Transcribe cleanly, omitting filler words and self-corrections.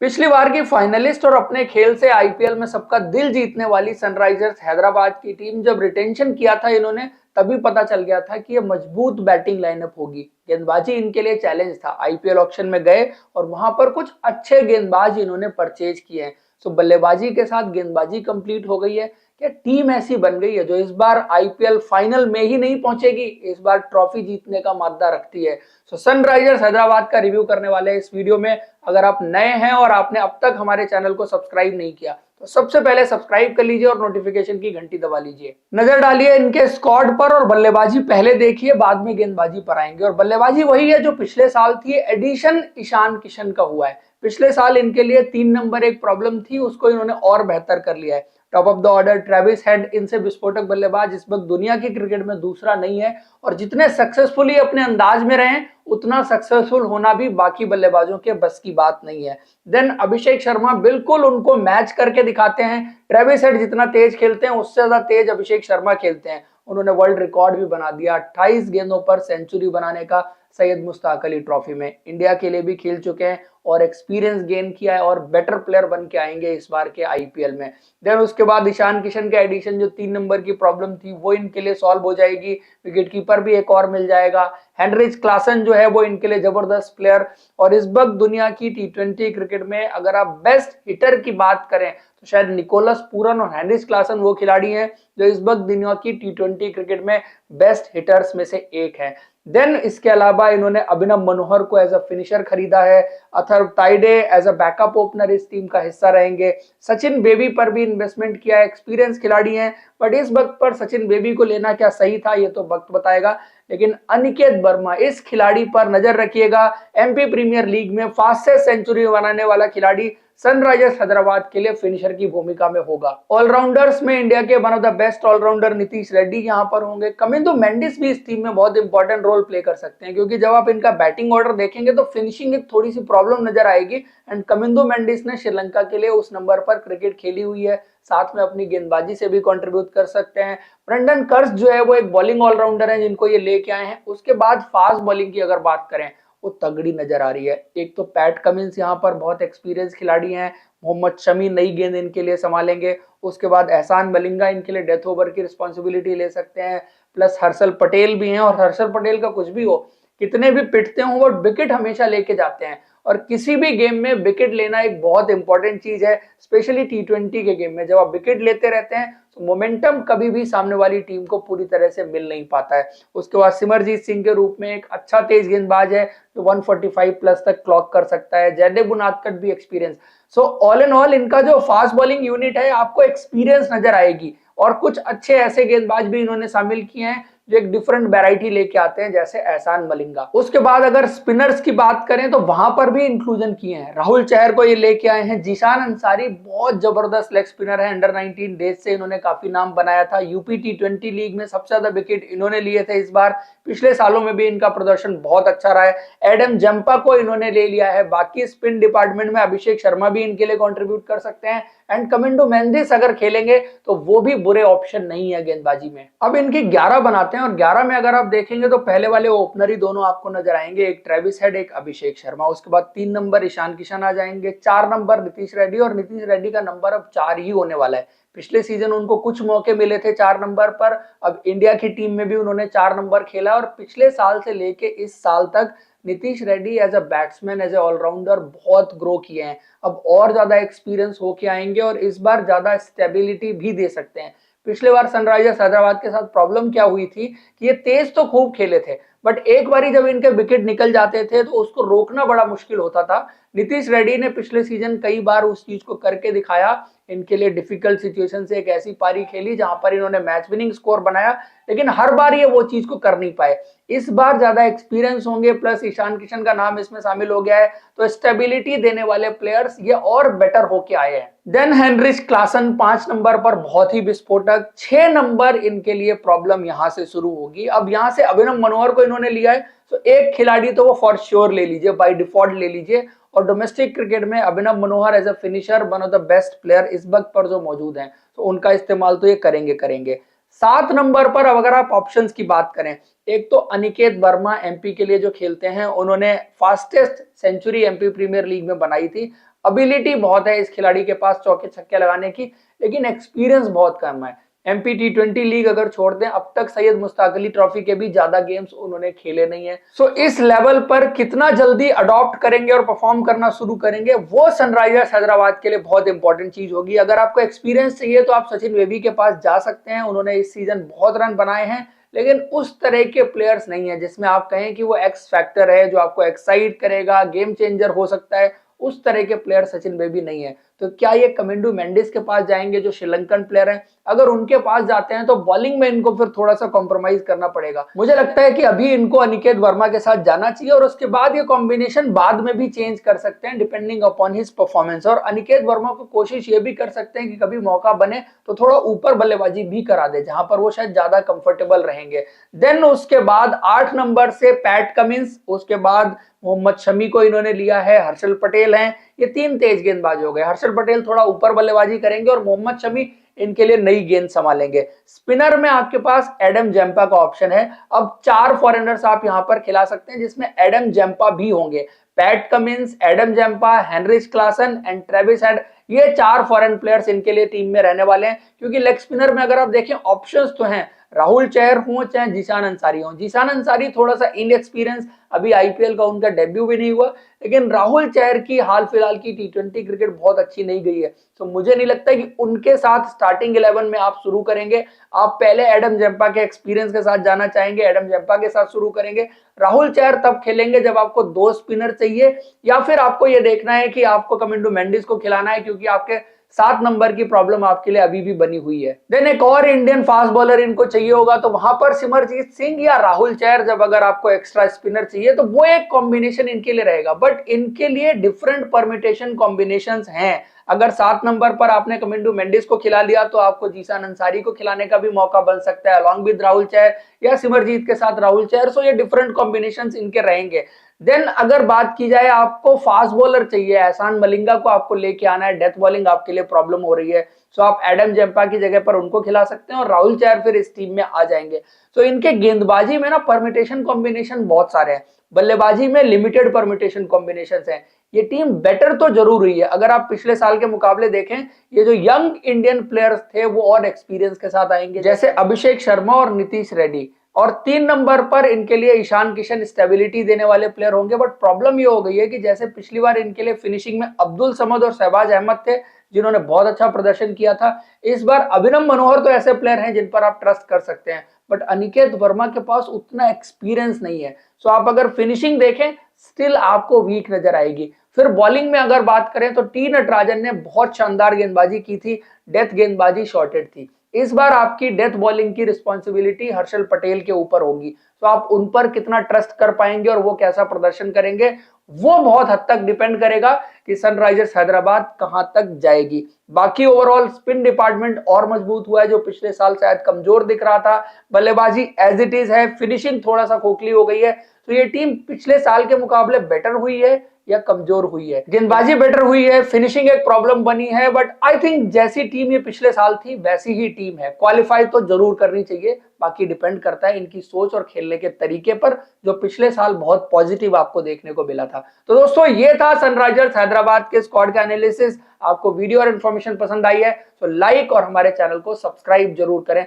पिछली बार की फाइनलिस्ट और अपने खेल से आईपीएल में सबका दिल जीतने वाली सनराइजर्स हैदराबाद की टीम जब रिटेंशन किया था इन्होंने, तभी पता चल गया था कि ये मजबूत बैटिंग लाइनअप होगी। गेंदबाजी इनके लिए चैलेंज था। आईपीएल ऑक्शन में गए और वहां पर कुछ अच्छे गेंदबाज इन्होंने परचेज किए हैं। सो बल्लेबाजी के साथ गेंदबाजी कंप्लीट हो गई है। क्या टीम ऐसी बन गई है जो इस बार आईपीएल फाइनल में ही नहीं पहुंचेगी, इस बार ट्रॉफी जीतने का मादा रखती है। सो सनराइजर्स हैदराबाद का रिव्यू करने वाले हैं इस वीडियो में। अगर आप नए हैं और आपने अब तक हमारे चैनल को सब्सक्राइब नहीं किया तो सबसे पहले सब्सक्राइब कर लीजिए और नोटिफिकेशन की घंटी दबा लीजिए। नजर डालिए इनके स्क्वाड पर और बल्लेबाजी पहले देखिए, बाद में गेंदबाजी पर आएंगे। और बल्लेबाजी वही है जो पिछले साल थी, एडिशन ईशान किशन का हुआ है। पिछले साल इनके लिए 3 नंबर एक प्रॉब्लम थी, उसको इन्होंने और बेहतर कर लिया है। Top of the order Travis head इनसे विस्फोटक बल्लेबाज इस वक्त दुनिया की क्रिकेट में दूसरा नहीं है। और जितने सक्सेसफुली अपने अंदाज में रहे उतना सक्सेसफुल होना भी बाकी बल्लेबाजों के बस की बात नहीं है। देन अभिषेक शर्मा बिल्कुल उनको मैच करके दिखाते हैं। ट्रेविस हेड जितना तेज खेलते हैं उससे ज्यादा तेज अभिषेक शर्मा खेलते हैं। उन्होंने वर्ल्ड रिकॉर्ड भी बना दिया, 28 गेंदों पर सेंचुरी बनाने का सैयद मुश्ताक अली ट्रॉफी में। इंडिया के लिए भी खेल चुके हैं और एक्सपीरियंस गेन किया है और बेटर प्लेयर बन के आएंगे इस बार के आईपीएल में। देन उसके बाद ईशान किशन के एडिशन, जो 3 नंबर की प्रॉब्लम थी वो इनके लिए सॉल्व हो जाएगी। विकेट कीपर भी एक और मिल जाएगा। हेनरिच क्लासन जो है वो इनके लिए जबरदस्त प्लेयर। और इस वक्त दुनिया की टी20 क्रिकेट में अगर आप बेस्ट हिटर की बात करें तो शायद निकोलस पूरन और हेनरिच क्लासन वो खिलाड़ी हैं जो इस वक्त दुनिया की टी20 क्रिकेट में बेस्ट हिटर्स में से एक है। देन इसके अलावा इन्होंने अभिनव मनोहर को एज अ फिनिशर खरीदा है। Atharva Taide as a backup opener इस टीम का हिस्सा रहेंगे। सचिन बेबी पर भी इन्वेस्टमेंट किया है, एक्सपीरियंस खिलाड़ी हैं। बट इस वक्त पर सचिन बेबी को लेना क्या सही था ये तो वक्त बताएगा। लेकिन अनिकेत वर्मा, इस खिलाड़ी पर नजर रखिएगा। एमपी प्रीमियर लीग में फास्टेस्ट सेंचुरी बनाने वाला खिलाड़ी सनराइजर्स हैदराबाद के लिए फिनिशर की भूमिका में होगा। ऑलराउंडर्स में इंडिया के one of the best allrounder Nitish Reddy यहां पर होंगे। कमिंदो मेंडिस भी इस टीम में बहुत इंपॉर्टेंट रोल प्ले कर सकते हैं, क्योंकि जब आप इनका बैटिंग ऑर्डर देखेंगे तो फिनिशिंग एक थोड़ी सी प्रॉब्लम नजर आएगी। एंड कमिंदो मेंडिस ने श्रीलंका के लिए उस नंबर पर क्रिकेट खेली हुई है, साथ में अपनी गेंदबाजी से भी कंट्रीब्यूट कर सकते हैं। ब्रेंडन कर्स जो है वो एक बॉलिंग ऑलराउंडर है जिनको ये लेके आए हैं। उसके बाद फास्ट बॉलिंग की अगर बात करें वो तगड़ी नजर आ रही है। एक तो पैट कमिंस यहाँ पर बहुत एक्सपीरियंस खिलाड़ी हैं। मोहम्मद शमी नई गेंद इनके लिए संभालेंगे। उसके बाद एहसान मलिंगा इनके लिए डेथ ओवर की रिस्पॉन्सिबिलिटी ले सकते हैं। प्लस हर्षल पटेल भी हैं। और हर्षल पटेल का कुछ भी हो, कितने भी पिटते हो, वो विकेट हमेशा लेके जाते हैं। और किसी भी गेम में विकेट लेना एक बहुत इंपॉर्टेंट चीज है, स्पेशली टी20 के गेम में। जब आप विकेट लेते रहते हैं तो मोमेंटम कभी भी सामने वाली टीम को पूरी तरह से मिल नहीं पाता है। उसके बाद सिमरजीत सिंह के रूप में एक अच्छा तेज गेंदबाज है जो 145 प्लस तक क्लॉक कर सकता है। जयदेव उनादकट भी experience. So all in all इनका जो फास्ट बॉलिंग यूनिट है आपको एक्सपीरियंस नजर आएगी। और कुछ अच्छे ऐसे गेंदबाज भी इन्होंने शामिल किए हैं जो एक डिफरेंट वैरायटी लेके आते हैं, जैसे एहसान मलिंगा। उसके बाद अगर स्पिनर्स की बात करें तो वहां पर भी इंक्लूजन किए हैं। राहुल चहर को ये लेके आए हैं। जीशान अंसारी बहुत जबरदस्त लेग स्पिनर है। अंडर 19 डेज से इन्होंने काफी नाम बनाया था। यूपी टी20 लीग में सबसे ज्यादा विकेट इन्होंने लिए थे इस बार। पिछले सालों में भी इनका प्रदर्शन बहुत अच्छा रहा है। एडम जंपा को इन्होंने ले लिया है। बाकी स्पिन डिपार्टमेंट में अभिषेक शर्मा भी इनके लिए कॉन्ट्रीब्यूट कर सकते हैं। एंड कमिंडो मेंडिस अगर खेलेंगे तो वो भी बुरे ऑप्शन नहीं है गेंदबाजी में। अब इनकी 11 बनाते हैं और 11 में अगर आप देखेंगे तो पहले वाले ओपनर ही दोनों आपको नजर आएंगे, एक ट्रेविस हेड, एक अभिषेक शर्मा। उसके बाद 3 नंबर ईशान किशन आ जाएंगे, 4 नंबर नीतीश रेड्डी। और नीतीश रेड्डी का नंबर अब 4 ही होने वाला है। पिछले सीजन उनको कुछ मौके मिले थे 4 नंबर पर। अब इंडिया की टीम में भी उन्होंने 4 नंबर खेला और पिछले साल से लेके इस साल तक Nitish Reddy as a batsman, as a allrounder बहुत ग्रो किए हैं। अब और ज्यादा एक्सपीरियंस होके आएंगे और इस बार ज्यादा स्टेबिलिटी भी दे सकते हैं। पिछले बार सनराइजर्स हैदराबाद के साथ प्रॉब्लम क्या हुई थी कि ये तेज तो खूब खेले थे, बट एक बारी जब इनके विकेट निकल जाते थे तो उसको रोकना बड़ा मुश्किल होता था। नीतीश रेड्डी ने पिछले सीजन कई बार उस चीज को करके दिखाया। इनके लिए डिफिकल्ट सिचुएशन से एक ऐसी पारी खेली जहां पर इन्होंने मैच विनिंग स्कोर बनाया, लेकिन हर बार ये वो चीज को कर नहीं पाए। इस बार ज्यादा एक्सपीरियंस होंगे, प्लस ईशान किशन का नाम इसमें शामिल हो गया है, तो स्टेबिलिटी देने वाले प्लेयर्स ये और बेटर होके आए हैं। देन हेनरिच क्लासन 5 नंबर पर बहुत ही विस्फोटक। 6 नंबर इनके लिए प्रॉब्लम यहां से शुरू होगी। अब यहां से अभिनव मनोहर को इन्होंने लिया है, तो एक खिलाड़ी तो वो फॉर श्योर ले लीजिए, बाय डिफॉल्ट ले लीजिए। और डोमेस्टिक क्रिकेट में Abhinav Manohar as a finisher one of the best player इस वक्त पर जो मौजूद हैं, तो उनका इस्तेमाल तो ये करेंगे। 7 नंबर पर अब अगर आप ऑप्शंस की बात करें, एक तो अनिकेत वर्मा एमपी के लिए जो खेलते हैं, उन्होंने fastest century MP premier league में बनाई थी। एबिलिटी बहुत है इस खिलाड़ी के पास चौके छक्के लगाने की, लेकिन एक्सपीरियंस बहुत कम है। एमपी टी20 लीग अगर छोड़ दें, अब तक सैयद मुश्ताक अली ट्रॉफी के भी ज्यादा गेम्स उन्होंने खेले नहीं है। सो इस लेवल पर कितना जल्दी अडॉप्ट करेंगे और परफॉर्म करना शुरू करेंगे, वो सनराइजर्स हैदराबाद के लिए बहुत इंपॉर्टेंट चीज होगी। अगर आपको एक्सपीरियंस चाहिए तो आप सचिन बेबी के पास जा सकते हैं, उन्होंने इस सीजन बहुत रन बनाए हैं, लेकिन उस तरह के प्लेयर्स नहीं है जिसमें आप कहें कि वो एक्स फैक्टर है, जो आपको एक्साइट करेगा, गेम चेंजर हो सकता है। उस तरह के प्लेयर सचिन बेबी नहीं है। तो क्या ये कमिंडू मेंडिस के पास जाएंगे जो श्रीलंकन प्लेयर हैं? अगर उनके पास जाते हैं तो बॉलिंग में इनको फिर थोड़ा सा कॉम्प्रोमाइज करना पड़ेगा। मुझे लगता है कि अभी इनको अनिकेत वर्मा के साथ जाना चाहिए और उसके बाद ये कॉम्बिनेशन बाद में भी चेंज कर सकते हैं डिपेंडिंग अपॉन हिज परफॉर्मेंस। और अनिकेत वर्मा को कोशिश ये भी कर सकते हैं कि कभी मौका बने तो थोड़ा ऊपर बल्लेबाजी भी करा दे, जहां पर वो शायद ज्यादा कंफर्टेबल रहेंगे। देन उसके बाद 8 नंबर से पैट कमिंस, उसके बाद मोहम्मद शमी को इन्होंने लिया है, हर्षल पटेल हैं। ये 3 तेज गेंदबाज हो गए। हर्षल पटेल थोड़ा ऊपर बल्लेबाजी करेंगे और मोहम्मद शमी इनके लिए नई गेंद संभालेंगे। स्पिनर में आपके पास एडम जैम्पा का ऑप्शन है। अब 4 फॉरेनर्स आप यहां पर खिला सकते हैं जिसमें एडम जैम्पा भी होंगे। Pat Cummins, Adam Zampa, Heinrich Klaasen and Travis Head, ये 4 फॉरेन प्लेयर्स इनके लिए टीम में रहने वाले हैं। क्योंकि लेग स्पिनर में अगर आप देखें ऑप्शंस तो हैं, राहुल चहर हो चाहे जीशान अंसारी हो। जीशान अंसारी थोड़ा सा इनएक्सपीरियंस, अभी आईपीएल का उनका डेब्यू भी नहीं हुआ, लेकिन राहुल चहर की हाल फिलहाल की टी20 क्रिकेट बहुत अच्छी नहीं गई है। तो मुझे नहीं लगता कि उनके साथ स्टार्टिंग 11 में आप शुरू करेंगे। आप पहले एडम जैम्पा के एक्सपीरियंस के साथ जाना चाहेंगे, एडम जैम्पा के साथ शुरू करेंगे। राहुल चहर तब खेलेंगे जब आपको 2 स्पिनर चाहिए, या फिर आपको यह देखना है कि आपको कमिंडू मेंडिस को खिलाना है क्योंकि आपके 7 नंबर की प्रॉब्लम आपके लिए अभी भी बनी हुई है। देन एक और इंडियन फास्ट बॉलर इनको चाहिए होगा, तो वहां पर सिमरजीत सिंह या राहुल चहर, जब अगर आपको एक्स्ट्रा स्पिनर चाहिए तो वो एक कॉम्बिनेशन इनके लिए रहेगा। बट इनके लिए डिफरेंट परमिटेशन कॉम्बिनेशंस हैं। अगर 7 नंबर पर आपने कमिंडू मेंडिस को खिला लिया तो आपको जीशान अंसारी को खिलाने का भी मौका बन सकता है अलॉन्ग विद राहुल चहर, या सिमरजीत के साथ राहुल चहर। सो ये डिफरेंट कॉम्बिनेशंस इनके रहेंगे। देन अगर बात की जाए, आपको फास्ट बॉलर चाहिए, एहसान मलिंगा को आपको लेके आना है, डेथ बॉलिंग आपके लिए प्रॉब्लम हो रही है, सो आप एडम जैम्पा की जगह पर उनको खिला सकते हैं और राहुल चहर फिर इस टीम में आ जाएंगे। तो इनके गेंदबाजी में ना परमिटेशन कॉम्बिनेशन बहुत सारे हैं, बल्लेबाजी में लिमिटेड परमिटेशन कॉम्बिनेशन हैं। ये टीम बेटर तो जरूर हुई है। अगर आप पिछले साल के मुकाबले देखें, ये जो यंग इंडियन प्लेयर्स थे वो और एक्सपीरियंस के साथ आएंगे, जैसे अभिषेक शर्मा और नीतीश रेड्डी। और 3 नंबर पर इनके लिए ईशान किशन स्टेबिलिटी देने वाले प्लेयर होंगे। बट प्रॉब्लम ये हो गई है कि जैसे पिछली बार इनके लिए फिनिशिंग में अब्दुल समद और शहबाज अहमद थे जिन्होंने बहुत अच्छा प्रदर्शन किया था, इस बार अभिनव मनोहर तो ऐसे प्लेयर हैं जिन पर आप ट्रस्ट कर सकते हैं, बट अनिकेत वर्मा के पास उतना एक्सपीरियंस नहीं है। सो आप अगर फिनिशिंग देखें, स्टिल आपको वीक नजर आएगी। फिर बॉलिंग में अगर बात करें तो टी नटराजन ने बहुत शानदार गेंदबाजी की थी, डेथ गेंदबाजी शॉर्टेड थी। इस बार आपकी डेथ बॉलिंग की रिस्पॉन्सिबिलिटी हर्षल पटेल के ऊपर होगी। तो आप उन पर कितना ट्रस्ट कर पाएंगे और वो कैसा प्रदर्शन करेंगे, वो बहुत हद तक डिपेंड करेगा कि सनराइजर्स हैदराबाद कहां तक जाएगी। बाकी ओवरऑल स्पिन डिपार्टमेंट और मजबूत हुआ है, जो पिछले साल शायद कमजोर दिख रहा था। बल्लेबाजी एज इट इज है, फिनिशिंग थोड़ा सा खोखली हो गई है। तो ये टीम पिछले साल के मुकाबले बेटर हुई है या कमजोर हुई है? गेंदबाजी बेटर हुई है, फिनिशिंग एक प्रॉब्लम बनी है, बट आई थिंक जैसी टीम ये पिछले साल थी वैसी ही टीम है। क्वालिफाई तो जरूर करनी चाहिए, बाकी डिपेंड करता है इनकी सोच और खेलने के तरीके पर, जो पिछले साल बहुत पॉजिटिव आपको देखने को मिला था। तो दोस्तों, ये था सनराइजर्स हैदराबाद के स्क्वाड का एनालिसिस। आपको वीडियो और इन्फॉर्मेशन पसंद आई है तो लाइक और हमारे चैनल को सब्सक्राइब जरूर करें।